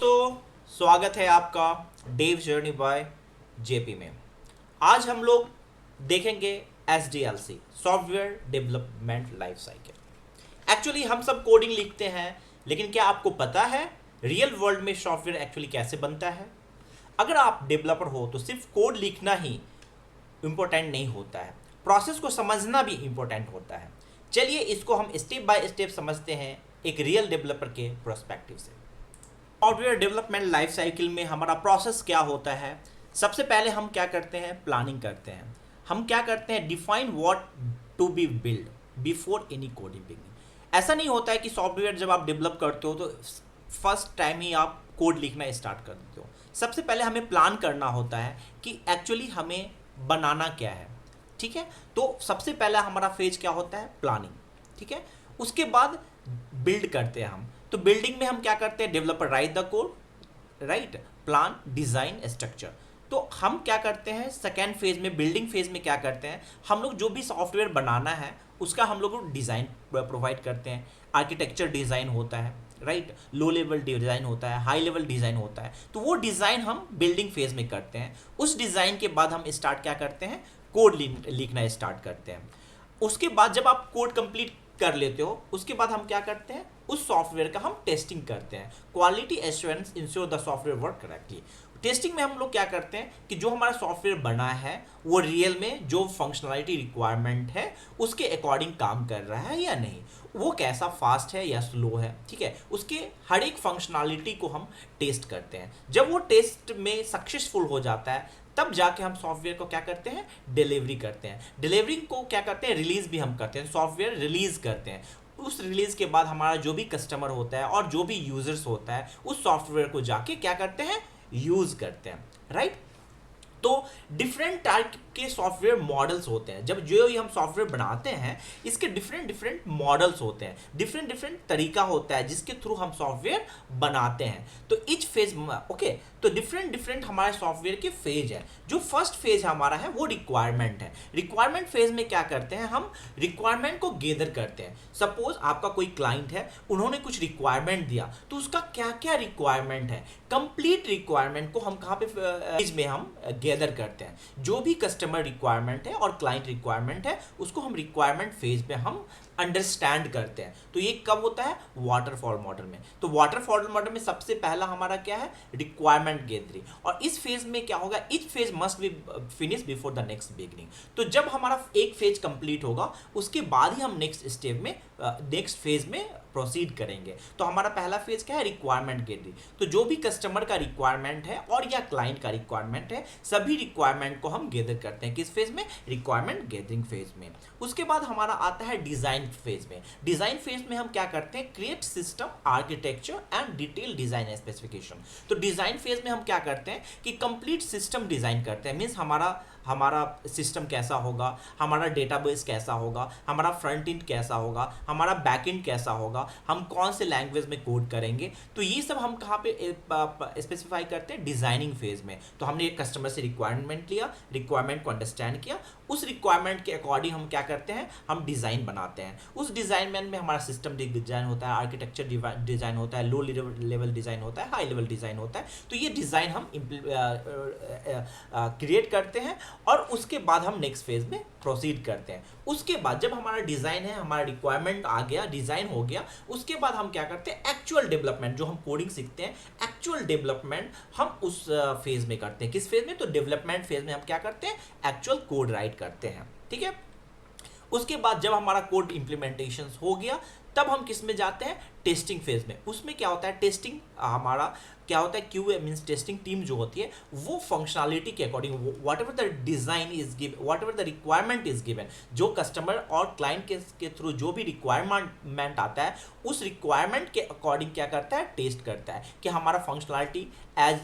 तो स्वागत है आपका डेव जर्नी बाय जेपी में। आज हम लोग देखेंगे SDLC, software development life cycle. Actually हम सब कोडिंग लिखते हैं, लेकिन क्या आपको पता है रियल वर्ल्ड में सॉफ्टवेयर एक्चुअली कैसे बनता है? अगर आप डेवलपर हो तो सिर्फ कोड लिखना ही इम्पोर्टेंट नहीं होता है, प्रोसेस को समझना भी इम्पोर्टेंट होता है। चलिए इसको हम स्टेप बाय स्टेप समझते हैं एक रियल डेवलपर के प्रोस्पेक्टिव से। सॉफ्टवेयर डेवलपमेंट लाइफ साइकिल में हमारा प्रोसेस क्या होता है? सबसे पहले हम क्या करते हैं? प्लानिंग करते हैं। हम क्या करते हैं? Define what to be build before any coding beginning. ऐसा नहीं होता है कि सॉफ्टवेयर जब आप डेवलप करते हो तो फर्स्ट टाइम ही आप कोड लिखना स्टार्ट कर देते हो। सबसे पहले हमें प्लान करना होता है कि एक्चुअली हमें बनाना क्या है। ठीक है, तो सबसे पहला हमारा फेज क्या होता है? प्लानिंग। ठीक है, उसके बाद बिल्ड करते हैं हम। तो बिल्डिंग में हम क्या करते हैं? Developer right the code, right, plan, design, structure. तो हम क्या करते हैं सेकेंड फेज में, बिल्डिंग फेज में क्या करते हैं? हम लोग जो भी सॉफ्टवेयर बनाना है उसका हम लोग डिज़ाइन प्रोवाइड करते हैं। आर्किटेक्चर डिज़ाइन होता है, राइट, लो लेवल डिज़ाइन होता है, हाई लेवल डिज़ाइन होता है। तो वो डिज़ाइन हम बिल्डिंग फेज में करते हैं। उस डिज़ाइन के बाद हम स्टार्ट क्या करते हैं? कोड लिखना स्टार्ट करते हैं। उसके बाद जब आप कोड कंप्लीट कर लेते हो, उसके बाद हम क्या करते हैं? उस सॉफ्टवेयर का हम टेस्टिंग करते हैं। Quality assurance ensure the software work correctly. Testing में हम लोग क्या करते हैं कि जो हमारा सॉफ्टवेयर बना है वो रियल में जो फंक्शनलिटी रिक्वायरमेंट है उसके अकॉर्डिंग काम कर रहा है या नहीं, वो कैसा फास्ट है या स्लो है। ठीक है, उसके हर एक फंक्शनलिटी को हम टेस्ट करते हैं। जब वो टेस्ट में सक्सेसफुल हो जाता है तब जाके हम सॉफ्टवेयर को क्या करते हैं? डिलीवरी करते हैं। डिलीवरी को क्या करते हैं? रिलीज भी हम करते हैं, सॉफ्टवेयर रिलीज करते हैं। उस रिलीज के बाद हमारा जो भी कस्टमर होता है और जो भी यूजर्स होता है उस सॉफ्टवेयर को जाके क्या करते हैं? यूज करते हैं, राइट। तो डिफरेंट टाइप के सॉफ्टवेयर मॉडल्स होते हैं। जब जो हम सॉफ्टवेयर बनाते हैं इसके डिफरेंट डिफरेंट मॉडल्स होते हैं, डिफरेंट डिफरेंट तरीका होता है जिसके थ्रू हम सॉफ्टवेयर बनाते हैं। तो इच फेज, ओके, तो डिफरेंट डिफरेंट हमारे सॉफ्टवेयर के फेज है। जो फर्स्ट फेज हमारा है वो रिक्वायरमेंट है। रिक्वायरमेंट फेज में क्या करते हैं? हम रिक्वायरमेंट को गेदर करते हैं। सपोज आपका कोई क्लाइंट है, उन्होंने कुछ रिक्वायरमेंट दिया, तो उसका क्या क्या रिक्वायरमेंट है, कंप्लीट रिक्वायरमेंट को हम कहाँ पे फेज में हम गेदर करते हैं। जो भी कस्टमर रिक्वायरमेंट है और क्लाइंट रिक्वायरमेंट है उसको हम रिक्वायरमेंट फेज में हम अंडरस्टैंड करते हैं। तो ये कब होता है? वाटरफॉल मॉडल में। तो वाटरफॉल मॉडल में सबसे पहला हमारा क्या है? Requirement gathering. और इस फेज में क्या होगा? Each phase must be finish before the next beginning. तो जब हमारा एक फेज कंप्लीट होगा उसके बाद ही हम नेक्स्ट स्टेप में, नेक्स्ट फेज में प्रोसीड करेंगे। तो हमारा पहला फेज क्या है? Requirement gathering. तो जो भी कस्टमर का रिक्वायरमेंट है और या क्लाइंट का रिक्वायरमेंट है सभी रिक्वायरमेंट को हम गेदर करते हैं। किस फेज में? रिक्वायरमेंट गेदरिंग फेज में। उसके बाद हमारा आता है डिजाइन फेज में। डिजाइन फेज में हम क्या करते हैं? Create system architecture and detail design specification. तो डिजाइन फेज में हम क्या करते हैं कि कंप्लीट सिस्टम डिजाइन करते हैं। मीन्स हमारा सिस्टम कैसा होगा, हमारा डेटाबेस कैसा होगा, हमारा फ्रंट एंड कैसा होगा, हमारा बैक एंड कैसा होगा, हम कौन से लैंग्वेज में कोड करेंगे। तो ये सब हम कहाँ पे स्पेसिफाई करते हैं? डिजाइनिंग फेज में। तो हमने एक कस्टमर से रिक्वायरमेंट लिया, रिक्वायरमेंट को अंडरस्टैंड किया, उस रिक्वायरमेंट के अकॉर्डिंग हम क्या करते हैं? हम डिज़ाइन बनाते हैं। उस डिज़ाइन में हमारा सिस्टम डिज़ाइन होता है, आर्किटेक्चर डिज़ाइन होता है, लो लेवल डिज़ाइन होता है, हाई लेवल डिज़ाइन होता है। तो ये डिज़ाइन हम क्रिएट करते हैं और उसके बाद हम नेक्स्ट फेज में प्रोसीड करते हैं। उसके बाद जब हमारा डिज़ाइन है, हमारा रिक्वायरमेंट आ गया, डिज़ाइन हो गया, उसके बाद हम क्या करते हैं? एक्चुअल डेवलपमेंट, जो हम कोडिंग सीखते हैं, एक्चुअल डेवलपमेंट हम उस फेज में करते हैं। किस फेज में? तो डेवलपमेंट फेज में हम क्या करते हैं? एक्चुअल कोड राइट करते हैं। ठीक है, उसके बाद जब हमारा कोड इंप्लीमेंटेशन हो गया तब हम किस में जाते हैं? टेस्टिंग फेज में। उसमें क्या होता है? टेस्टिंग हमारा क्या होता है? क्यूए मींस टेस्टिंग टीम जो होती है वो फंक्शनलिटी के according, what ever the design is given, what ever the requirement is given, जो कस्टमर और क्लाइंट के थ्रू जो भी रिक्वायरमेंट आता है उस रिक्वायरमेंट के अकॉर्डिंग क्या करता है? टेस्ट करता है कि हमारा functionality as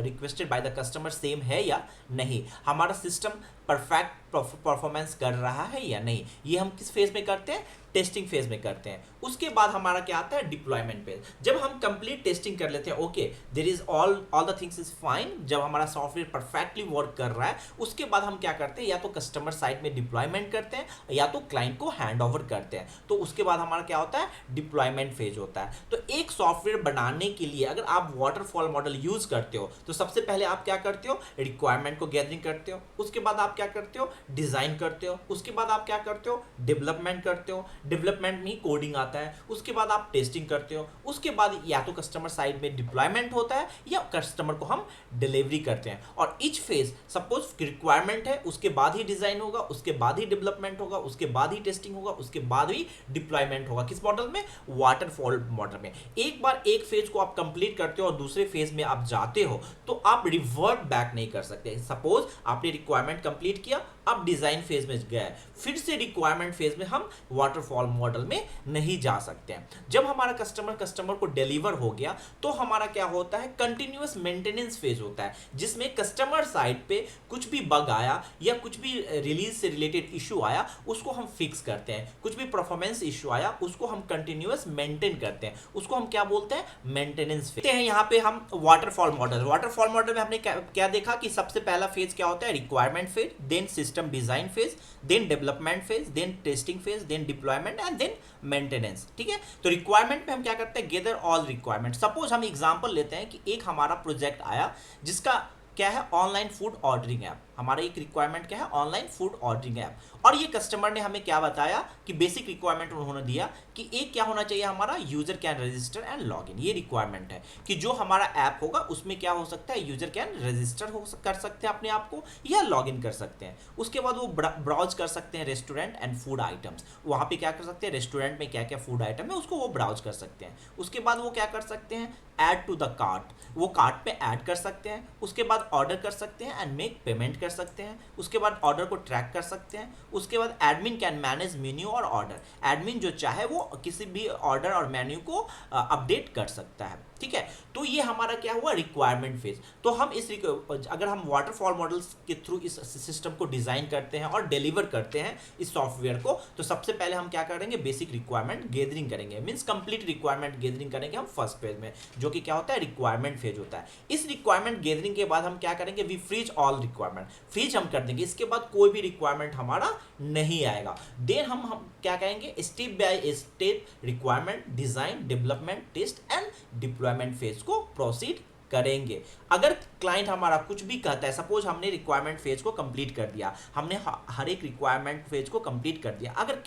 requested by the customer same है या नहीं, हमारा सिस्टम परफेक्ट परफॉर्मेंस कर रहा है या नहीं। ये हम किस फेज में करते हैं? टेस्टिंग फेज में करते हैं। उसके बाद हमारा क्या क्या आता है, डिप्लॉयमेंट फेज। जब हम कंप्लीट टेस्टिंग कर लेते हैं, okay there is all the things is fine, जब हमारा सॉफ्टवेयर परफेक्टली वर्क कर रहा है, उसके बाद हम क्या करते हैं, या तो कस्टमर साइड में डिप्लॉयमेंट करते हैं या तो क्लाइंट को हैंड ओवर करते हैं। तो उसके बाद हमारा क्या होता है, डिप्लॉयमेंट फेज होता है। तो एक सॉफ्टवेयर बनाने के लिए अगर आप वाटरफॉल मॉडल यूज करते हो तो सबसे पहले आप क्या करते हो, रिक्वायरमेंट को गैदरिंग करते हो, उसके बाद आप क्या करते हो, डिजाइन करते हो, उसके बाद आप क्या करते हो, डेवलपमेंट करते हो, डेवलपमेंट में ही कोडिंग आता है, उसके बाद आप टेस्टिंग करते हो, उसके बाद या तो कस्टमर साइड में डिप्लॉयमेंट होता है या कस्टमर को हम डिलीवरी करते हैं। और ईच फेज सपोज रिक्वायरमेंट है, उसके बाद ही डिजाइन होगा, उसके बाद ही डेवलपमेंट होगा, उसके बाद ही टेस्टिंग होगा, उसके बाद ही डिप्लॉयमेंट होगा। किस मॉडल में, वाटरफॉल मॉडल में। एक बार एक फेज को आप कंप्लीट करते हो और दूसरे फेज में आप जाते हो तो आप रिवर्ट बैक नहीं कर सकते। सपोज आपने रिक्वायरमेंट कंप्लीट किया, अब डिजाइन फेज में गए, फिर से रिक्वायरमेंट फेज में हम वाटरफॉल मॉडल में नहीं जा सकते हैं। जब हमारा कस्टमर को डिलीवर हो गया तो हमारा क्या होता है, कंटिन्यूअस मेंटेनेंस फेज होता है, जिसमें कस्टमर साइड पे कुछ भी बग आया या कुछ भी रिलीज से रिलेटेड इशू आया उसको हम फिक्स करते हैं, कुछ भी परफॉर्मेंस इशू आया उसको हम कंटिन्यूअस मेंटेन करते हैं, उसको हम क्या बोलते हैं, मेंटेनेंस फेज। यहाँ पे हम वाटरफॉल मॉडल में हमने क्या देखा कि सबसे पहला फेज क्या होता है, requirement phase, then system design phase, then development phase, then testing phase, then deployment and then maintenance. ठीक है, तो रिक्वायरमेंट में हम क्या करते हैं, गेदर ऑल रिक्वायरमेंट। सपोज हम एग्जांपल लेते हैं कि एक हमारा प्रोजेक्ट आया जिसका क्या है, ऑनलाइन फूड ऑर्डरिंग ऐप। हमारा एक रिक्वायरमेंट क्या है, ऑनलाइन फूड ऑर्डरिंग ऐप। और ये कस्टमर ने हमें क्या बताया कि बेसिक रिक्वायरमेंट उन्होंने दिया कि एक क्या होना चाहिए, हमारा user can register and log in. ये रिक्वायरमेंट है कि जो हमारा ऐप होगा उसमें क्या हो सकता है, यूजर कैन रजिस्टर कर सकते हैं अपने आप को या लॉग इन कर सकते हैं। उसके बाद वो ब्राउज कर सकते हैं रेस्टोरेंट एंड फूड आइटम्स। वहाँ पे क्या कर सकते हैं, रेस्टोरेंट में क्या क्या फूड आइटम है उसको वो ब्राउज कर सकते हैं। उसके बाद वो क्या कर सकते हैं, ऐड टू द कार्ट, वो कार्ट पे ऐड कर सकते हैं। उसके बाद ऑर्डर कर सकते हैं एंड मेक पेमेंट कर सकते हैं। उसके बाद ऑर्डर को ट्रैक कर सकते हैं। उसके बाद एडमिन कैन मैनेज मेन्यू और ऑर्डर, एडमिन जो चाहे वो किसी भी ऑर्डर और मेन्यू को अपडेट कर सकता है। ठीक है, तो ये हमारा क्या हुआ, रिक्वायरमेंट फेज। तो हम अगर हम वाटरफॉल मॉडल्स के थ्रू इस सिस्टम को डिजाइन करते हैं और डिलीवर करते हैं इस सॉफ्टवेयर को, तो सबसे पहले हम क्या करेंगे, बेसिक रिक्वायरमेंट गेदरिंग करेंगे, मींस कंप्लीट रिक्वायरमेंट गेदरिंग करेंगे हम फर्स्ट फेज में, जो कि क्या होता है, रिक्वायरमेंट फेज होता है। इस रिक्वायरमेंट गेदरिंग के बाद हम क्या करेंगे, we freeze all requirement, freeze हम कर देंगे। इसके बाद कोई भी रिक्वायरमेंट हमारा नहीं आएगा। देन हम क्या कहेंगे, step by step requirement design, development, test and deployment phase को प्रोसीड करेंगे। अगर क्लाइंट हमारा कुछ भी कहता है, सपोज हमने रिक्वायरमेंट फेज को कंप्लीट कर दिया, हमने हर एक रिक्वायरमेंट फेज को कंप्लीट कर दिया, अगर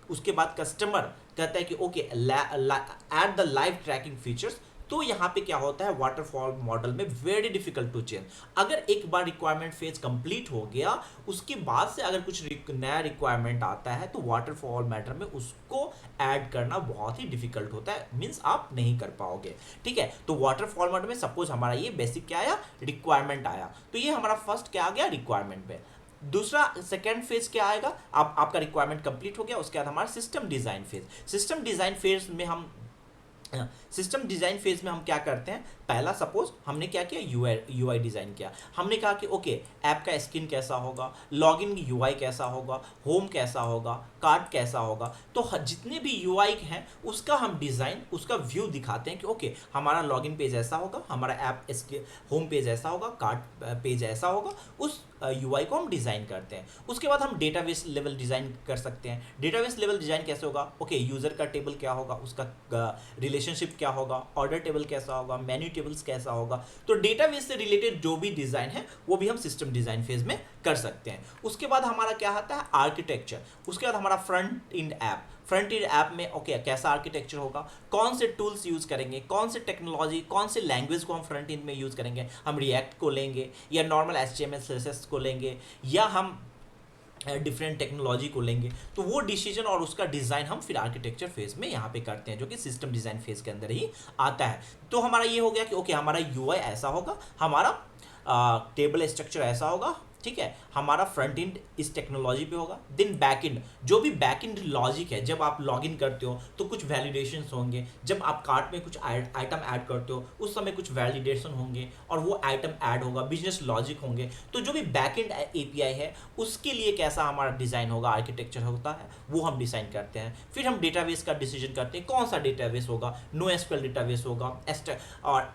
उसके बाद कस्टमर कहता है कि okay add the live tracking features, तो यहाँ पे क्या होता है, वाटरफॉल मॉडल में वेरी डिफिकल्ट टू चेंज। अगर एक बार रिक्वायरमेंट फेज कंप्लीट हो गया, उसके बाद से अगर कुछ नया रिक्वायरमेंट आता है तो वाटरफॉल मैटर में उसको ऐड करना बहुत ही डिफिकल्ट होता है, मींस आप नहीं कर पाओगे। ठीक है, तो वाटरफॉल मॉडल में सपोज हमारा ये बेसिक क्या आया, रिक्वायरमेंट आया, तो ये हमारा फर्स्ट क्या आ गया, रिक्वायरमेंट पे। दूसरा सेकेंड फेज क्या आएगा, आपका रिक्वायरमेंट कंप्लीट हो गया, उसके बाद हमारा system design phase. System design phase में हम क्या करते हैं, पहला सपोज हमने क्या किया, यूआई डिजाइन किया। हमने कहा कि ओके ऐप का स्क्रीन कैसा होगा, लॉगिन यूआई कैसा होगा, होम कैसा होगा, कार्ड कैसा होगा। तो जितने भी यूआई हैं उसका हम डिजाइन, उसका व्यू दिखाते हैं कि ओके हमारा लॉगिन पेज ऐसा होगा, हमारा ऐप होम पेज ऐसा होगा, कार्ड पेज ऐसा होगा। उस यूआई को हम डिजाइन करते हैं। उसके बाद हम डेटाबेस लेवल डिजाइन कर सकते हैं। डेटाबेस लेवल डिजाइन कैसे होगा, ओके यूजर का टेबल क्या होगा, उसका रिलेशनशिप क्या होगा, ऑर्डर टेबल कैसा होगा, मेन्यू टेबल्स कैसा होगा। तो डेटाबेस से रिलेटेड जो भी डिजाइन है वो भी हम सिस्टम डिजाइन फेज में कर सकते हैं। उसके बाद हमारा क्या आता है, आर्किटेक्चर। उसके बाद हमारा फ्रंट एंड ऐप में ओके कैसा आर्किटेक्चर होगा, कौन से टूल्स यूज करेंगे, कौन से टेक्नोलॉजी, कौन से लैंग्वेज को हम फ्रंट एंड में यूज करेंगे, हम रिएक्ट को लेंगे या नॉर्मल HTML CSS को लेंगे या हम डिफरेंट टेक्नोलॉजी को लेंगे। तो वो डिसीजन और उसका डिज़ाइन हम फिर आर्किटेक्चर फेज में यहाँ पे करते हैं, जो कि सिस्टम डिज़ाइन फेज के अंदर ही आता है। तो हमारा ये हो गया कि ओके हमारा यूआई ऐसा होगा, हमारा टेबल स्ट्रक्चर ऐसा होगा, ठीक है, हमारा फ्रंट एंड इस टेक्नोलॉजी पे होगा, देन बैक एंड, जो भी बैक एंड लॉजिक है, जब आप लॉगिन करते हो तो कुछ वैलिडेशंस होंगे, जब आप कार्ट में कुछ आइटम ऐड करते हो उस समय कुछ वैलिडेशन होंगे और वो आइटम ऐड होगा, बिजनेस लॉजिक होंगे। तो जो भी बैक एंड एपीआई है उसके लिए कैसा हमारा डिज़ाइन होगा, आर्किटेक्चर होता है, वो हम डिज़ाइन करते हैं। फिर हम डेटाबेस का डिसीजन करते हैं, कौन सा डेटाबेस होगा, नो एसक्यूएल डेटाबेस होगा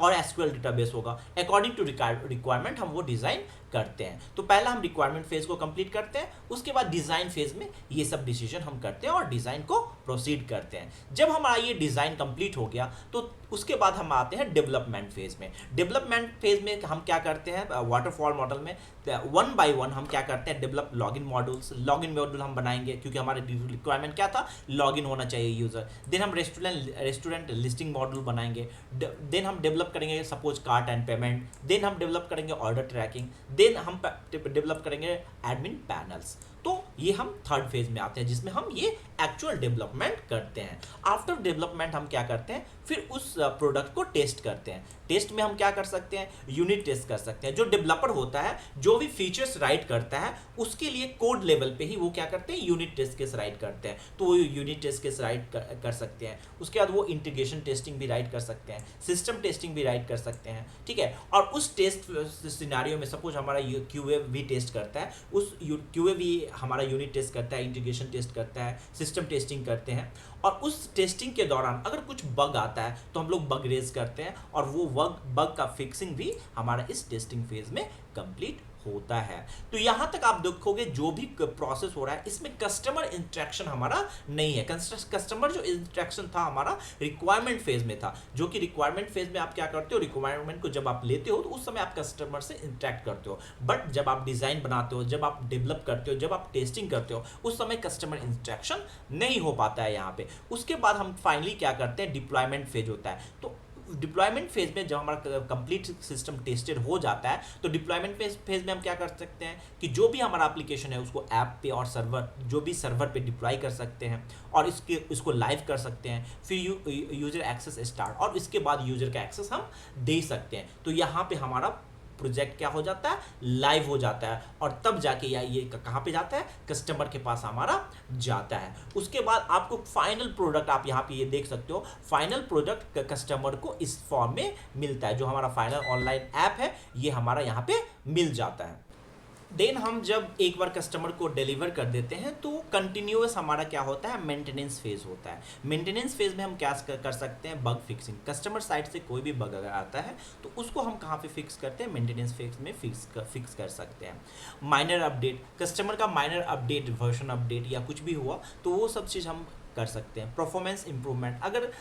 और एसक्यूएल डेटाबेस होगा, अकॉर्डिंग टू रिक्वायरमेंट हम वो डिज़ाइन करते हैं। तो पहला हम रिक्वायरमेंट फेज को कंप्लीट करते हैं, उसके बाद डिज़ाइन फेज में ये सब डिसीजन हम करते हैं और डिज़ाइन को प्रोसीड करते हैं। जब हमारा ये डिज़ाइन कंप्लीट हो गया तो उसके बाद हम आते हैं डेवलपमेंट फेज में। डेवलपमेंट फेज में हम क्या करते हैं, वाटरफॉल मॉडल में वन बाय वन हम क्या करते हैं, develop login modules, login module हम बनाएंगे क्योंकि हमारे रिक्वायरमेंट क्या था, लॉगिन होना चाहिए यूज़र। देन हम रेस्टोरेंट लिस्टिंग मॉड्यूल बनाएंगे, देन हम डेवलप करेंगे suppose cart and payment, then हम डेवलप करेंगे ऑर्डर ट्रैकिंग, देन हम डेवलप करेंगे एडमिन पैनल्स। तो ये हम थर्ड फेज में आते हैं जिसमें हम ये एक्चुअल डेवलपमेंट करते हैं। आफ्टर डेवलपमेंट हम क्या करते हैं, फिर उस प्रोडक्ट को टेस्ट करते हैं। टेस्ट में हम क्या कर सकते हैं, यूनिट टेस्ट कर सकते हैं। जो डेवलपर होता है जो भी फीचर्स राइट करता है उसके लिए कोड लेवल पे ही वो क्या करते हैं, यूनिट टेस्ट केस राइट करते हैं। तो वो यूनिट टेस्ट केस राइट कर सकते हैं। उसके बाद वो इंटीग्रेशन टेस्टिंग भी राइट कर सकते हैं, सिस्टम टेस्टिंग भी राइट कर सकते हैं, ठीक है। और उस टेस्ट सिनेरियो में सपोज हमारा क्यूए भी टेस्ट करता है, उस क्यूए भी हमारा यूनिट टेस्ट करता है, इंटीग्रेशन टेस्ट करता है, सिस्टम टेस्टिंग करते हैं। और उस टेस्टिंग के दौरान अगर कुछ बग आता है तो हम लोग बग रेज करते हैं और वो बग का फिक्सिंग भी हमारा इस टेस्टिंग फेज में कंप्लीट होता है। तो यहां तक आप देखोगे जो भी प्रोसेस हो रहा है इसमें कस्टमर इंटरेक्शन हमारा नहीं है। कस्टमर जो इंटरेक्शन था हमारा रिक्वायरमेंट फेज में था, जो कि रिक्वायरमेंट फेज में आप क्या करते हो, रिक्वायरमेंट को जब आप लेते हो तो उस समय आप कस्टमर से इंटरेक्ट करते हो। बट जब आप डिजाइन बनाते हो, जब आप डेवलप करते हो, जब आप टेस्टिंग करते हो, उस समय कस्टमर इंटरेक्शन नहीं हो पाता है यहाँ पे। उसके बाद हम फाइनली क्या करते हैं, डिप्लॉयमेंट फेज होता है। तो डिप्लॉयमेंट फेज में जब हमारा कंप्लीट सिस्टम टेस्टेड हो जाता है तो डिप्लॉयमेंट फेज में हम क्या कर सकते हैं कि जो भी हमारा एप्लीकेशन है उसको ऐप पे और सर्वर, जो भी सर्वर पे डिप्लॉय कर सकते हैं और इसको लाइव कर सकते हैं। फिर यूजर एक्सेस स्टार्ट और इसके बाद यूजर का एक्सेस हम दे सकते हैं। तो यहाँ पे हमारा प्रोजेक्ट क्या हो जाता है, लाइव हो जाता है और तब जाके ये कहाँ पे जाता है, कस्टमर के पास हमारा जाता है। उसके बाद आपको फाइनल प्रोडक्ट, आप यहाँ पे ये देख सकते हो, फाइनल प्रोडक्ट कस्टमर को इस फॉर्म में मिलता है। जो हमारा फाइनल ऑनलाइन ऐप है ये हमारा यहाँ पे मिल जाता है। देन हम जब एक बार कस्टमर को डिलीवर कर देते हैं तो कंटिन्यूअस हमारा क्या होता है, मेंटेनेंस फेज होता है। मेंटेनेंस फेज में हम क्या कर सकते हैं, बग फिक्सिंग। कस्टमर साइड से कोई भी बग अगर आता है तो उसको हम कहाँ पे फिक्स करते हैं, मेंटेनेंस फेज में फिक्स कर सकते हैं। माइनर अपडेट, कस्टमर का माइनर अपडेट, वर्जन अपडेट या कुछ भी हुआ तो वो सब चीज़ हम कर सकते हैं। परफॉर्मेंस इंप्रूवमेंट, अगर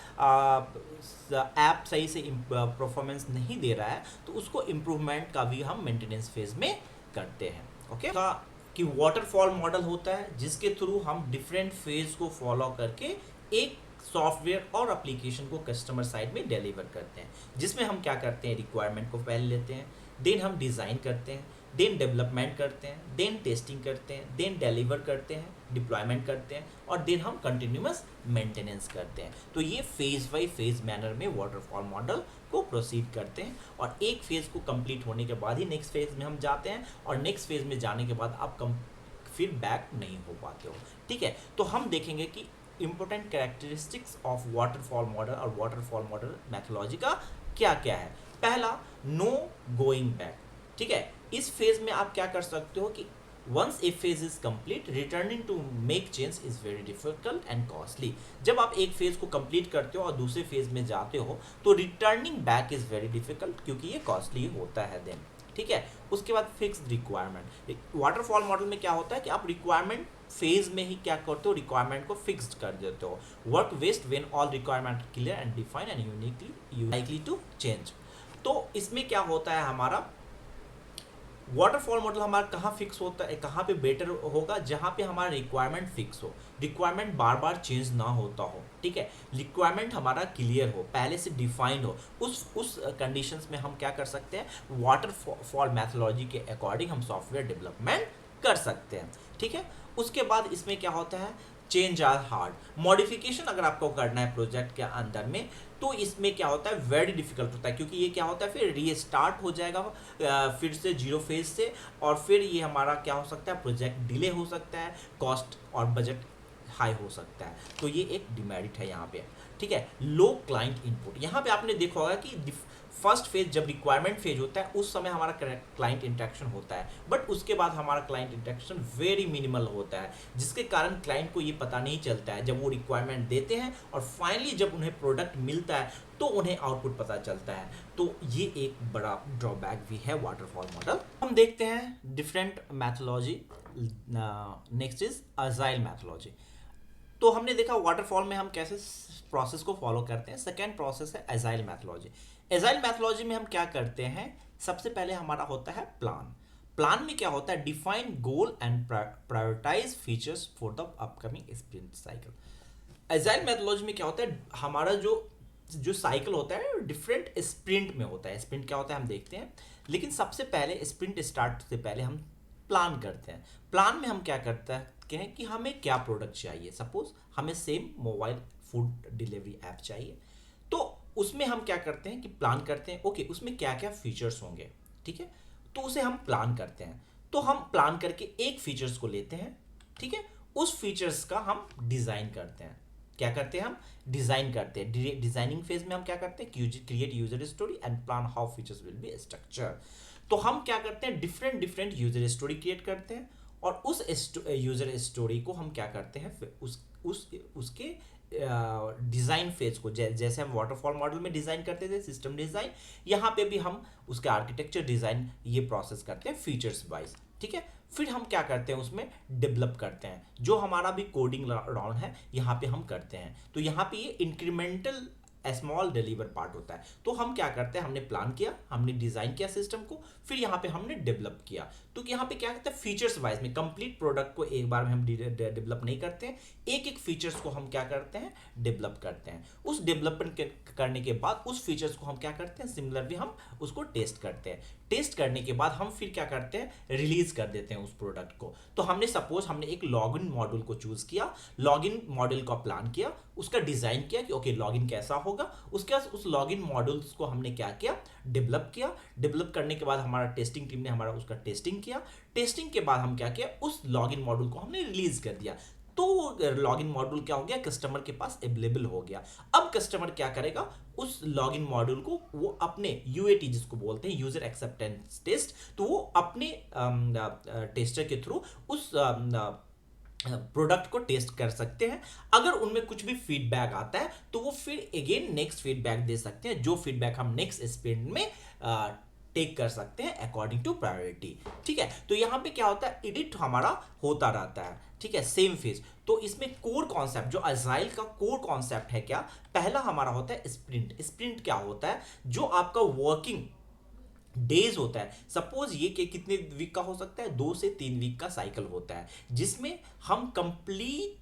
ऐप सही से परफॉर्मेंस नहीं दे रहा है तो उसको इम्प्रूवमेंट का भी हम मेंटेनेंस फेज में करते हैं। ओके कि वाटरफॉल मॉडल होता है जिसके थ्रू हम डिफरेंट फेज को फॉलो करके एक सॉफ्टवेयर और एप्लीकेशन को कस्टमर साइड में डिलीवर करते हैं, जिसमें हम क्या करते हैं, रिक्वायरमेंट को पहले लेते हैं, देन हम डिज़ाइन करते हैं, देन डेवलपमेंट करते हैं, देन टेस्टिंग करते हैं, देन डिलीवर करते हैं, डिप्लॉयमेंट करते हैं और देन हम कंटिन्यूअस मेंटेनेंस करते हैं। तो ये फेज बाय फेज मैनर में वाटरफॉल मॉडल को प्रोसीड करते हैं और एक फेज को कंप्लीट होने के बाद ही नेक्स्ट फेज में हम जाते हैं और नेक्स्ट फेज में जाने के बाद आप फिर बैक नहीं हो पाते हो। ठीक है, तो हम देखेंगे कि important characteristics of waterfall model और वाटरफॉल मॉडल मैथोलॉजी का क्या क्या है। पहला, नो गोइंग बैक। ठीक है, इस फेज में आप क्या कर सकते हो कि once a phase is complete, returning to make change is very difficult and costly। जब आप एक फेज को कंप्लीट करते हो और दूसरे फेज में जाते हो तो returning back is very difficult क्योंकि ये कॉस्टली होता है देन। ठीक है, उसके बाद फिक्स्ड रिक्वायरमेंट। वाटरफॉल मॉडल में क्या होता है कि आप रिक्वायरमेंट फेज में ही क्या करते हो, रिक्वायरमेंट को फिक्स्ड कर देते हो। Work best when all requirement clear and define and uniquely likely to change. तो इसमें क्या होता है, हमारा वाटरफॉल मॉडल हमारा कहाँ फिक्स होता है, कहाँ पे बेटर होगा, जहाँ पे हमारा रिक्वायरमेंट फिक्स हो, रिक्वायरमेंट बार बार चेंज ना होता हो। ठीक है, रिक्वायरमेंट हमारा क्लियर हो, पहले से डिफाइंड हो। उस कंडीशंस में हम क्या कर सकते हैं, वाटरफॉल मैथोलॉजी के अकॉर्डिंग हम सॉफ्टवेयर डेवलपमेंट कर सकते हैं। ठीक है, उसके बाद इसमें क्या होता है, चेंज आर हार्ड, मॉडिफिकेशन अगर आपको करना है प्रोजेक्ट के अंदर में, तो इसमें क्या होता है, वेरी डिफिकल्ट होता है, क्योंकि ये क्या होता है फिर रीस्टार्ट हो जाएगा फिर से जीरो फेज से, और फिर ये हमारा क्या हो सकता है, प्रोजेक्ट डिले हो सकता है, कॉस्ट और बजट हाई हो सकता है। तो ये एक डिमेरिट है यहाँ पे, ठीक है। लो क्लाइंट इनपुट, यहाँ पे आपने देखा होगा कि फर्स्ट फेज जब रिक्वायरमेंट फेज होता है उस समय हमारा क्लाइंट इंटरेक्शन होता है, बट उसके बाद हमारा क्लाइंट इंटरेक्शन वेरी मिनिमल होता है, जिसके कारण क्लाइंट को ये पता नहीं चलता है, जब वो रिक्वायरमेंट देते हैं और फाइनली जब उन्हें प्रोडक्ट मिलता है तो उन्हें आउटपुट पता चलता है। तो ये एक बड़ा ड्रॉबैक भी है वाटरफॉल मॉडल। हम देखते हैं different methodology. Next is agile methodology. तो हमने देखा वाटरफॉल में हम कैसे प्रोसेस को फॉलो करते हैं। सेकेंड प्रोसेस है एजाइल मैथोलॉजी। एजाइल मैथोलॉजी में हम क्या करते हैं, सबसे पहले हमारा होता है प्लान। प्लान में क्या होता है, define goal and prioritize features for the upcoming sprint cycle. Agile methodology में क्या होता है, हमारा जो जो साइकिल होता है डिफरेंट स्प्रिंट में होता है। स्प्रिंट क्या होता है हम देखते हैं, लेकिन सबसे पहले स्प्रिंट स्टार्ट से पहले हम प्लान करते हैं। प्लान में हम क्या करते हैं कि हमें क्या प्रोडक्ट चाहिए। सपोज हमें same mobile food delivery app चाहिए, तो उसमें हम क्या करते हैं कि प्लान करते हैं, ओके उसमें क्या क्या फीचर्स होंगे, ठीक है, तो उसे हम प्लान करते हैं। तो हम प्लान करके एक फीचर्स को लेते हैं, ठीक है, उस फीचर्स का हम डिजाइन करते हैं। क्या करते हैं, हम डिजाइन करते हैं। डिजाइनिंग फेज में हम क्या करते हैं, create user story and plan how features will be structure. तो हम क्या करते हैं, different different user story create करते हैं, और उस यूजर स्टोरी को हम क्या करते हैं, फिर उसके डिज़ाइन फेज को जैसे हम वाटरफॉल मॉडल में डिज़ाइन करते थे सिस्टम डिज़ाइन, यहाँ पे भी हम उसके आर्किटेक्चर डिज़ाइन ये प्रोसेस करते हैं फीचर्स वाइज, ठीक है। फिर हम क्या करते हैं, उसमें डेवलप करते हैं, जो हमारा भी कोडिंग राउंड है यहाँ पे हम करते हैं। तो यहाँ पे ये इंक्रीमेंटल स्मॉल डिलीवर पार्ट होता है। तो हम क्या करते हैं, हमने प्लान किया, हमने डिजाइन किया सिस्टम को, फिर यहाँ पे हमने डेवलप किया। तो यहाँ पे क्या कहते हैं, फीचर्स वाइज में कंप्लीट प्रोडक्ट को एक बार में हम डेवलप नहीं करते हैं, एक एक फीचर्स को हम क्या करते हैं, डेवलप करते हैं। उस डेवलपमेंट करने के बाद उस फीचर्स को हम क्या करते हैं, सिमिलरली हम उसको टेस्ट करते हैं। टेस्ट करने के बाद हम फिर क्या करते हैं, रिलीज कर देते हैं उस प्रोडक्ट को। तो हमने सपोज हमने एक लॉगिन मॉड्यूल को चूज किया, लॉगिन मॉड्यूल का प्लान किया, उसका डिजाइन किया कि ओके लॉगिन कैसा होगा, उसके बाद उस लॉगिन मॉड्यूल्स को हमने क्या किया, डेवलप किया। डेवलप करने के बाद हमारा टेस्टिंग टीम ने हमारा उसका टेस्टिंग किया। टेस्टिंग के बाद हम क्या किया, उस लॉगिन मॉड्यूल को हमने रिलीज कर दिया। तो लॉगिन मॉड्यूल क्या हो गया, कस्टमर के पास अवेलेबल हो गया। अब कस्टमर क्या करेगा, उस लॉगिन मॉड्यूल को वो अपने यूएटी जिसको बोलते हैं यूजर एक्सेप्टेंस टेस्ट, तो वो अपने टेस्टर के थ्रू उस प्रोडक्ट को टेस्ट कर सकते हैं। अगर उनमें कुछ भी फीडबैक आता है तो वो फिर अगेन नेक्स्ट फीडबैक दे सकते हैं, जो फीडबैक हम नेक्स्ट स्प्रिंट में टेक कर सकते हैं अकॉर्डिंग टू प्रायोरिटी, ठीक है। तो यहाँ पे क्या होता है, एडिट हमारा होता रहता है, ठीक है, सेम फेज। तो इसमें कोर कॉन्सेप्ट, जो अजाइल का कोर कॉन्सेप्ट है क्या, पहला हमारा होता है स्प्रिंट। स्प्रिंट क्या होता है, जो आपका वर्किंग डेज होता है। सपोज ये कि कितने वीक का हो सकता है, 2 से 3 वीक का साइकिल होता है, जिसमें हम कंप्लीट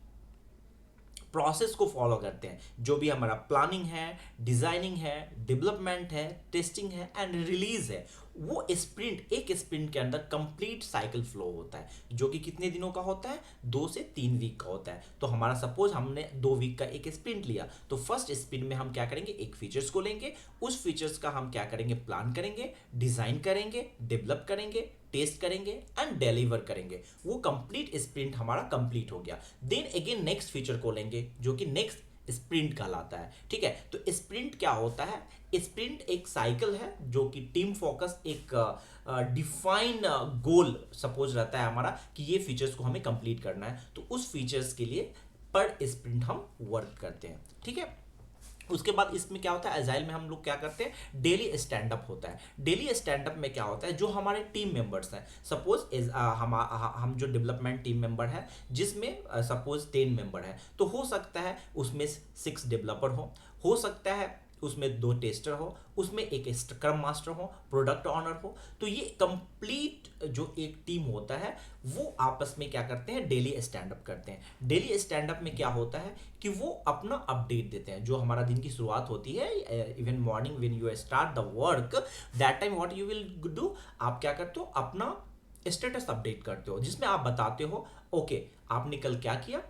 प्रोसेस को फॉलो करते हैं। जो भी हमारा प्लानिंग है, डिजाइनिंग है, डेवलपमेंट है, टेस्टिंग है एंड रिलीज है, वो स्प्रिंट, एक स्प्रिंट के अंदर कंप्लीट साइकिल फ्लो होता है, जो कि कितने दिनों का होता है, 2 से 3 वीक का होता है। तो हमारा सपोज हमने 2 वीक का एक स्प्रिंट लिया, तो फर्स्ट स्प्रिंट में हम क्या करेंगे, एक फीचर्स को लेंगे, उस फीचर्स का हम क्या करेंगे, प्लान करेंगे, डिजाइन करेंगे, डेवलप करेंगे, टेस्ट करेंगे एंड डिलीवर करेंगे। वो कंप्लीट स्प्रिंट हमारा कंप्लीट हो गया। देन अगेन नेक्स्ट फीचर को लेंगे, जो कि नेक्स्ट स्प्रिंट कहलाता है, ठीक है। तो स्प्रिंट क्या होता है, स्प्रिंट एक साइकिल है जो कि टीम फोकस एक डिफाइन गोल सपोज रहता है हमारा कि ये फीचर्स को हमें कंप्लीट करना है, तो उस फीचर्स के लिए पर स्प्रिंट हम वर्क करते हैं, ठीक है। उसके बाद इसमें क्या होता है, एजाइल में हम लोग क्या करते हैं, डेली स्टैंड अप होता है। डेली स्टैंड अप में क्या होता है, जो हमारे टीम मेंबर्स हैं, सपोज हम जो डेवलपमेंट टीम मेंबर है, जिसमें सपोज 10 मेंबर है, तो हो सकता है उसमें 6 डेवलपर हो सकता है उसमें 2 टेस्टर हो, उसमें एक स्क्रम मास्टर हो, प्रोडक्ट ऑनर हो। तो ये कंप्लीट जो एक टीम होता है वो आपस में क्या करते हैं, डेली स्टैंड अप करते हैं। डेली स्टैंड अप में क्या होता है कि वो अपना अपडेट देते हैं। जो हमारा दिन की शुरुआत होती है, even morning when you start the work, that time what you will do, आप क्या करते हो, अपना स्टेटस अपडेट करते हो, जिसमें आप बताते हो ओके आपने कल क्या किया,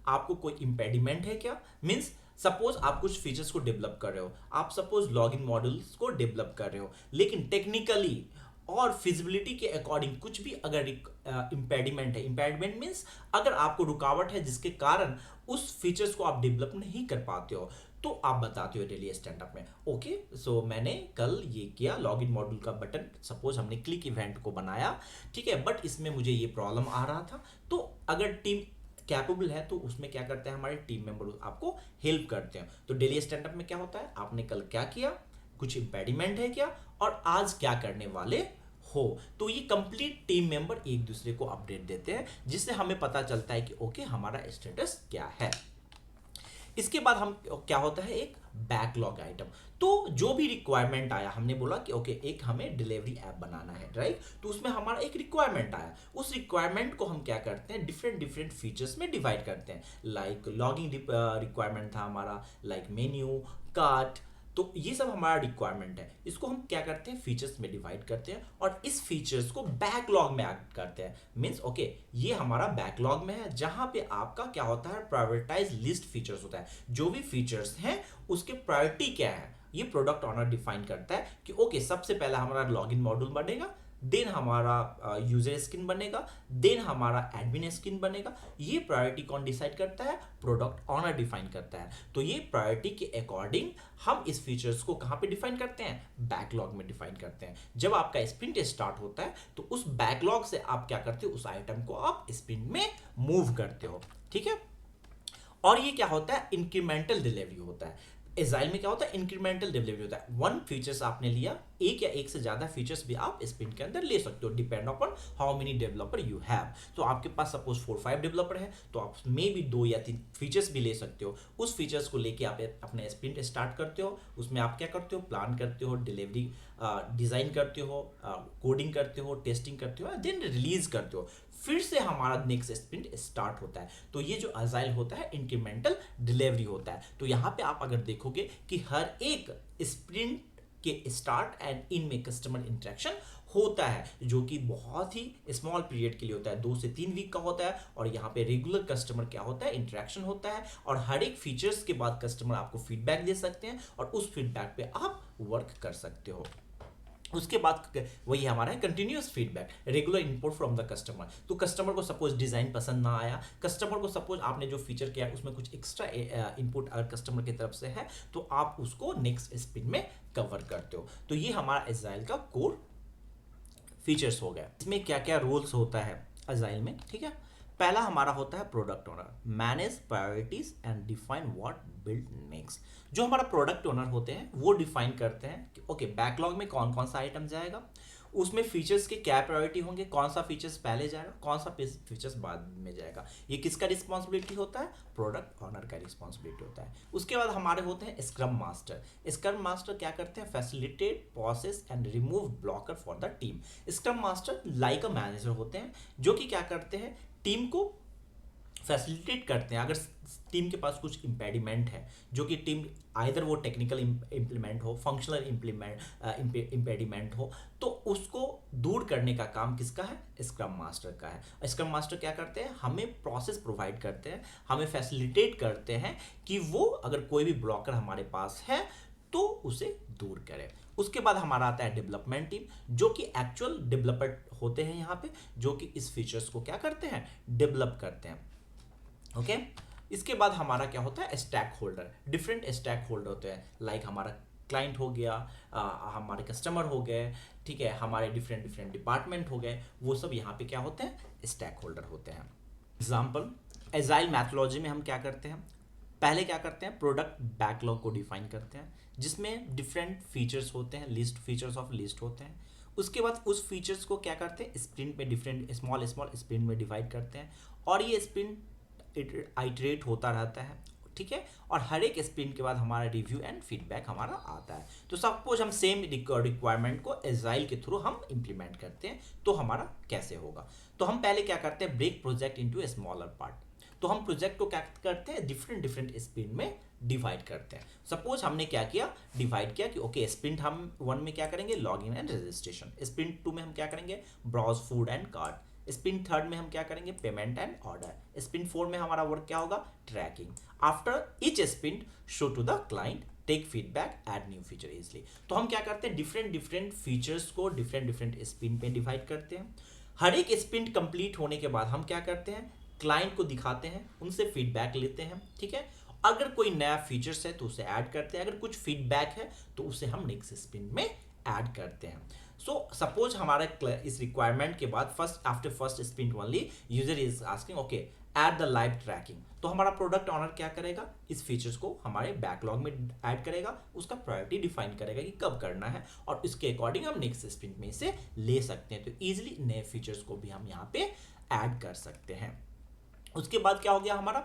आपको कोई इम्पेडिमेंट है क्या, मीन्स सपोज आप कुछ फीचर्स को डेवलप कर रहे हो, आप सपोज लॉगिन मॉड्यूल्स को डेवलप कर रहे हो, लेकिन टेक्निकली और फिजिबिलिटी के अकॉर्डिंग कुछ भी अगर इम्पेडिमेंट है, इम्पेडिमेंट मीन्स अगर आपको रुकावट है जिसके कारण उस फीचर्स को आप डेवलप नहीं कर पाते हो, तो आप बताते हो डेली स्टैंडअप में, ओके सो मैंने कल ये किया, लॉगिन मॉड्यूल का बटन सपोज हमने क्लिक इवेंट को बनाया, ठीक है, बट इसमें मुझे ये प्रॉब्लम आ रहा था। तो अगर टीम कैपेबल है तो उसमें क्या करते हैं, हमारे टीम मेंबर आपको हेल्प करते हैं। तो डेली स्टैंडअप में क्या होता है, आपने कल क्या किया, कुछ इम्पेडिमेंट है क्या, और आज क्या करने वाले हो। तो ये कंप्लीट टीम मेंबर एक दूसरे को अपडेट देते हैं, जिससे हमें पता चलता है कि ओके हमारा स्टेटस क्या है। इसके बाद हम क्या होता है, एक बैकलॉग आइटम। तो जो भी रिक्वायरमेंट आया, हमने बोला कि ओके एक हमें डिलीवरी ऐप बनाना है, राइट, तो उसमें हमारा एक रिक्वायरमेंट आया, उस रिक्वायरमेंट को हम क्या करते हैं, डिफरेंट डिफरेंट फीचर्स में डिवाइड करते हैं। लाइक लॉगिंग रिक्वायरमेंट था हमारा, लाइक मेन्यू, कार्ट, तो ये सब हमारा रिक्वायरमेंट है। इसको हम क्या करते हैं, फीचर्स में डिवाइड करते हैं और इस फीचर्स को बैकलॉग में ऐड करते हैं। मींस ओके ये हमारा बैकलॉग में है, जहां पे आपका क्या होता है, प्रायोरिटाइज लिस्ट फीचर्स होता है। जो भी फीचर्स हैं उसके प्रायोरिटी क्या है, ये प्रोडक्ट ऑनर डिफाइन करता है कि ओके सबसे पहला हमारा लॉगिन मॉड्यूल बनेगा, देन हमारा यूजर स्क्रीन बनेगा, देन हमारा एडमिन स्क्रीन बनेगा। ये प्रायोरिटी कौन डिसाइड करता है, प्रोडक्ट ऑनर डिफाइन करता है। तो ये प्रायोरिटी के अकॉर्डिंग हम इस फीचर्स को कहां पे डिफाइन करते हैं, बैकलॉग में डिफाइन करते हैं। जब आपका स्प्रिंट स्टार्ट होता है तो उस बैकलॉग से आप क्या करते हो, उस आइटम को आप स्प्रिंट में मूव करते हो, ठीक है। और ये क्या होता है, इंक्रीमेंटल डिलीवरी होता है। एजाइल में क्या होता है, इंक्रीमेंटल डिलीवरी होता है। वन फीचर्स आपने लिया, एक या एक से ज्यादा फीचर्स भी आप स्प्रिंट के अंदर ले सकते हो, depend upon how many developer you have. तो आपके पास सपोज 4-5 डेवलपर है तो आप मे भी 2 या 3 फीचर्स भी ले सकते हो। उस फीचर्स को लेके आप अपने स्प्रिंट स्टार्ट करते हो, उसमें आप क्या करते हो, प्लान करते हो, डिलीवरी डिजाइन करते हो, कोडिंग करते हो, टेस्टिंग करते हो, देन रिलीज करते हो। फिर से हमारा नेक्स्ट स्प्रिंट स्टार्ट होता है। तो ये जो अजाइल होता है इंक्रीमेंटल डिलीवरी होता है। तो यहाँ पे आप अगर देखोगे कि हर एक स्प्रिंट के स्टार्ट एंड इन में कस्टमर इंटरेक्शन होता है, जो कि बहुत ही स्मॉल पीरियड के लिए होता है, 2 से 3 वीक का होता है। और यहाँ पे रेगुलर कस्टमर क्या होता है, इंटरेक्शन होता है, और हर एक फीचर्स के बाद कस्टमर आपको फीडबैक दे सकते हैं और उस फीडबैक पे आप वर्क कर सकते हो। उसके बाद वही हमारा है continuous feedback, regular input from the customer. तो कस्टमर को सपोज डिजाइन पसंद ना आया, कस्टमर को सपोज आपने जो फीचर किया उसमें कुछ एक्स्ट्रा इनपुट अगर कस्टमर की तरफ से है तो आप उसको नेक्स्ट स्प्रिंट में कवर करते हो। तो ये हमारा अजाइल का कोर फीचर्स हो गया। इसमें क्या क्या रोल्स होता है अजाइल में, ठीक है। पहला हमारा होता है product owner, manage priorities and define what build next. जो हमारा प्रोडक्ट ओनर होते हैं वो डिफाइन करते हैं कि ओके बैकलॉग में कौन कौन सा आइटम जाएगा, उसमें फीचर्स के क्या प्रायोरिटी होंगे, कौन सा फीचर्स पहले जाएगा, कौन सा फीचर्स बाद में जाएगा। ये किसका रिस्पॉन्सिबिलिटी होता है, प्रोडक्ट ओनर का रिस्पॉन्सिबिलिटी होता है। उसके बाद हमारे होते हैं स्क्रम मास्टर। स्क्रम मास्टर क्या करते हैं, facilitate process and remove blocker for the team. Scrum master like a manager होते हैं, जो कि क्या करते हैं, टीम को फैसिलिटेट करते हैं। अगर टीम के पास कुछ इम्पेडिमेंट है, जो कि टीम आइदर वो टेक्निकल इम्प्लीमेंट हो, फंक्शनल इम्पेडिमेंट हो, तो उसको दूर करने का काम किसका है, स्क्रम मास्टर का है। स्क्रम मास्टर क्या करते हैं, हमें प्रोसेस प्रोवाइड करते हैं, हमें फैसिलिटेट करते हैं कि वो अगर कोई भी ब्लॉकर हमारे पास है तो उसे दूर करें। उसके बाद हमारा आता है डेवलपमेंट टीम, जो कि एक्चुअल डेवलपर होते हैं यहाँ पे, जो कि इस फीचर्स को क्या करते हैं, डेवलप करते हैं, ओके। इसके बाद हमारा क्या होता है, stack holder. Different stack holder होते हैं, लाइक हमारा क्लाइंट हो गया, हमारे कस्टमर हो गए, ठीक है, हमारे डिफरेंट डिफरेंट डिपार्टमेंट हो गए, वो सब यहाँ पे क्या होते हैं, स्टैक होल्डर होते हैं। एग्जाम्पल, एजाइल मैथोलॉजी में हम क्या करते हैं, पहले क्या करते हैं, प्रोडक्ट बैकलॉग को डिफाइन करते हैं, जिसमें डिफरेंट फीचर्स होते हैं, लिस्ट फीचर्स ऑफ लिस्ट होते हैं। उसके बाद उस फीचर्स को क्या करते हैं, स्प्रिंट में डिफरेंट स्मॉल स्मॉल स्प्रिंट में डिवाइड करते हैं, और ये स्प्रिंट आइटरेट होता रहता है, ठीक है। और हर एक स्प्रिंट के बाद हमारा रिव्यू एंड फीडबैक हमारा आता है। तो सपोज हम सेम रिक्वायरमेंट को एजाइल के थ्रू हम इंप्लीमेंट करते हैं, तो हमारा कैसे होगा। तो हम पहले क्या करते हैं, break project into a smaller part. तो हम प्रोजेक्ट को क्या करते हैं, डिफरेंट डिफरेंट स्प्रिंट में डिवाइड करते हैं। सपोज हमने क्या किया, डिवाइड किया कि ओके स्प्रिंट हम 1 में क्या करेंगे, लॉगिन एंड रजिस्ट्रेशन। स्प्रिंट 2 में हम क्या करेंगे, browse food and card. Sprint third में हम क्या करेंगे, payment and order. Sprint four में हमारा वर्क क्या होगा, tracking. After each sprint show to the client, take feedback, add new feature easily. तो हम क्या करते हैं, डिफरेंट डिफरेंट फीचर्स को डिफरेंट स्प्रिंट में डिवाइड करते हैं। हर एक स्प्रिंट कंप्लीट होने के बाद हम क्या करते हैं, क्लाइंट को दिखाते हैं, उनसे फीडबैक लेते हैं, ठीक है। अगर कोई नया फीचर्स है तो उसे ऐड करते हैं, अगर कुछ फीडबैक है तो उसे हम नेक्स्ट स्प्रिंट में ऐड करते हैं। सो सपोज हमारा इस रिक्वायरमेंट के बाद after first sprint only user is asking okay add the live tracking, तो हमारा प्रोडक्ट ऑनर क्या करेगा, इस फीचर्स को हमारे बैकलॉग में ऐड करेगा, उसका प्रायोरिटी डिफाइन करेगा कि कब करना है, और इसके अकॉर्डिंग हम नेक्स्ट स्प्रिंट में इसे ले सकते हैं। तो इजीली नए फीचर्स को भी हम यहाँ पे ऐड कर सकते हैं। उसके बाद क्या हो गया हमारा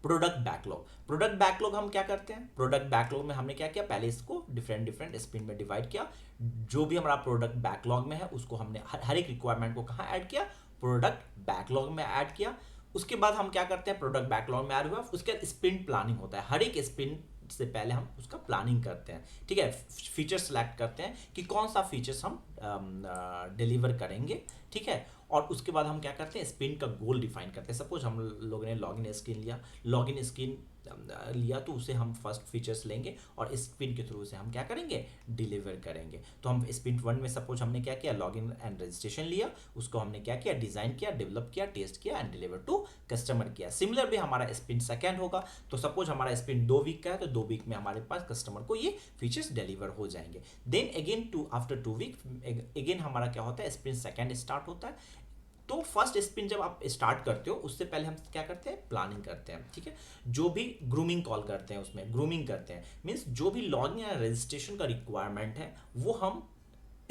प्रोडक्ट बैकलॉग। प्रोडक्ट बैकलॉग हम क्या करते हैं, प्रोडक्ट बैकलॉग में हमने क्या किया, पहले इसको डिफरेंट स्प्रिंट में डिवाइड किया। जो भी हमारा प्रोडक्ट बैकलॉग में है उसको हमने हर एक रिक्वायरमेंट को कहाँ ऐड किया, प्रोडक्ट बैकलॉग में ऐड किया। उसके बाद हम क्या करते हैं, प्रोडक्ट बैकलॉग में ऐड हुआ, उसके बाद स्प्रिंट प्लानिंग होता है। हर एक स्प्रिंट से पहले हम उसका प्लानिंग करते हैं, ठीक है। फीचर सेलेक्ट करते हैं कि कौन सा फीचर्स हम डिलीवर करेंगे, ठीक है। और उसके बाद हम क्या करते हैं, स्प्रिंट का गोल डिफाइन करते हैं। सपोज हम लोगों ने लॉगिन स्क्रीन लिया तो उसे हम फर्स्ट फीचर्स लेंगे और स्प्रिंट के थ्रू से हम क्या करेंगे, डिलीवर करेंगे। तो हम स्प्रिंट वन में सपोज हमने क्या किया, लॉगिन एंड रजिस्ट्रेशन लिया, उसको हमने क्या किया, डिजाइन किया, डेवलप किया, टेस्ट किया एंड डिलीवर टू कस्टमर किया। सिमिलर भी हमारा स्प्रिंट सेकंड होगा, तो सपोज हमारा स्प्रिंट 2 वीक का है तो 2 वीक में हमारे पास कस्टमर को ये फीचर्स डिलीवर हो जाएंगे। Then again after 2 week again हमारा क्या होता है, स्प्रिंट सेकंड स्टार्ट होता है। तो फर्स्ट स्प्रिंट जब आप स्टार्ट करते हो उससे पहले हम क्या करते हैं, प्लानिंग करते हैं, ठीक है। जो भी ग्रूमिंग कॉल करते हैं, उसमें ग्रूमिंग करते हैं, मीन्स जो भी लॉगिन या रजिस्ट्रेशन का रिक्वायरमेंट है वो हम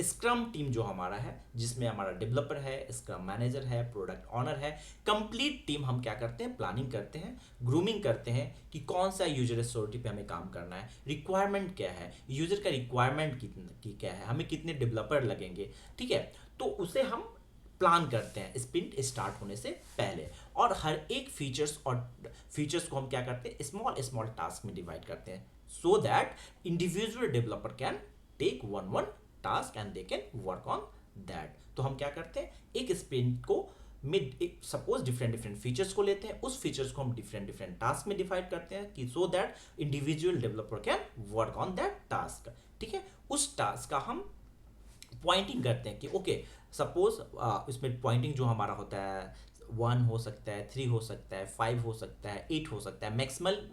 स्क्रम टीम जो हमारा है, जिसमें हमारा डेवलपर है, स्क्रम मैनेजर है, प्रोडक्ट ऑनर है, कंप्लीट टीम हम क्या करते हैं, प्लानिंग करते हैं, ग्रूमिंग करते हैं कि कौन सा यूजर अथॉरिटी पे हमें काम करना है, रिक्वायरमेंट क्या है, यूजर का रिक्वायरमेंट क्या है, हमें कितने डेवलपर लगेंगे, ठीक है। तो उसे हम प्लान करते हैं स्प्रिंट स्टार्ट होने से पहले। और हर एक फीचर्स को हम क्या करते हैं, स्मॉल स्मॉल टास्क में डिवाइड करते हैं, so that individual developer can take one task and they can work on that. तो हम क्या करते हैं, एक स्प्रिंट को सपोज डिफरेंट फीचर्स को लेते हैं, उस फीचर्स को हम डिफरेंट टास्क में डिवाइड करते हैं कि सो that individual developer can work on that task, ठीक है। उस टास्क का हम पॉइंटिंग करते हैं कि ओके सपोज इसमें पॉइंटिंग जो हमारा होता है 1 हो सकता है, 3 हो सकता है, 5 हो सकता है, 8 हो सकता है।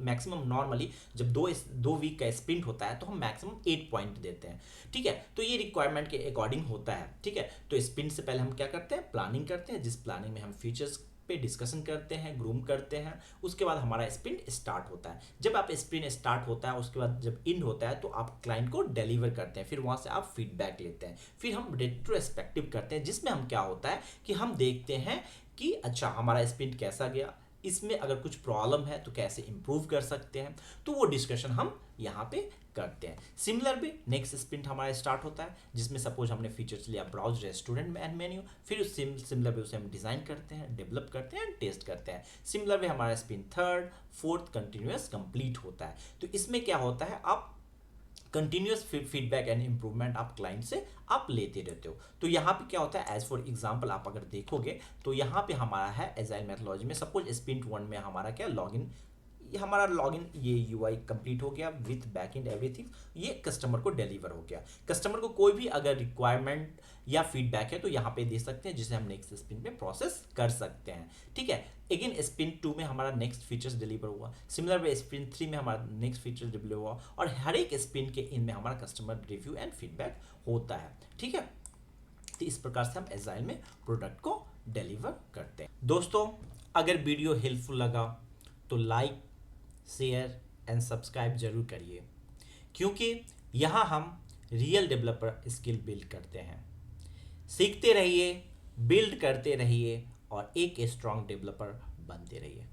मैक्सिमम नॉर्मली जब दो वीक का स्प्रिंट होता है तो हम मैक्सिमम 8 पॉइंट देते हैं, ठीक है। तो ये रिक्वायरमेंट के अकॉर्डिंग होता है, ठीक है। तो स्प्रिंट से पहले हम क्या करते हैं, प्लानिंग करते हैं, जिस प्लानिंग में हम फीचर्स पे डिस्कशन करते हैं, ग्रूम करते हैं। उसके बाद हमारा स्प्रिंट स्टार्ट होता है। जब आप स्प्रिंट स्टार्ट होता है उसके बाद जब इंड होता है तो आप क्लाइंट को डिलीवर करते हैं, फिर वहाँ से आप फीडबैक लेते हैं, फिर हम रेट्रोस्पेक्टिव करते हैं, जिसमें हम क्या होता है कि हम देखते हैं कि अच्छा हमारा स्प्रिंट कैसा गया, इसमें अगर कुछ प्रॉब्लम है तो कैसे इंप्रूव कर सकते हैं, तो वो डिस्कशन हम यहाँ पे करते हैं। सिमिलर भी नेक्स्ट स्प्रिंट हमारा स्टार्ट होता है, जिसमें सपोज हमने फीचर्स लिया ब्राउज रेस्टोरेंट एंड मेन्यू, फिर उस सिमिलर भी उसे हम डिजाइन करते हैं, डेवलप करते हैं एंड टेस्ट करते हैं। सिमिलर भी हमारा sprint third fourth continuous complete होता है। तो इसमें क्या होता है, आप कंटिन्यूअस फीडबैक एंड इंप्रूवमेंट आप क्लाइंट से आप लेते रहते हो। तो यहाँ पे क्या होता है, एज फॉर एग्जांपल आप अगर देखोगे तो यहाँ पे हमारा है एजाइल मेथोडोलॉजी में सपोज स्प्रिंट 1 में हमारा क्या लॉगिन ये यूआई कंप्लीट हो गया विथ बैकएंड एवरीथिंग, ये कस्टमर को डिलीवर हो गया। कस्टमर को कोई भी अगर रिक्वायरमेंट या फीडबैक है तो यहाँ पे दे सकते हैं, जिसे हम नेक्स्ट स्प्रिंट में प्रोसेस कर सकते हैं, ठीक है। अगेन स्प्रिंट 2 में हमारा नेक्स्ट फीचर्स डिलीवर हुआ, सिमिलर वे स्प्रिंट 3 में हमारा नेक्स्ट फीचर डिलीवर हुआ, और हर एक स्प्रिंट के इन में हमारा कस्टमर रिव्यू एंड फीडबैक होता है, ठीक है। तो इस प्रकार से हम एजाइल में प्रोडक्ट को डिलीवर करते हैं। दोस्तों अगर वीडियो हेल्पफुल लगा तो लाइक शेयर एंड सब्सक्राइब जरूर करिए, क्योंकि यहाँ हम रियल डेवलपर स्किल बिल्ड करते हैं। सीखते रहिए, बिल्ड करते रहिए और एक स्ट्रॉन्ग डेवलपर बनते रहिए।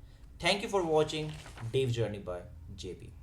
Thank you for watching Dev journey by JP.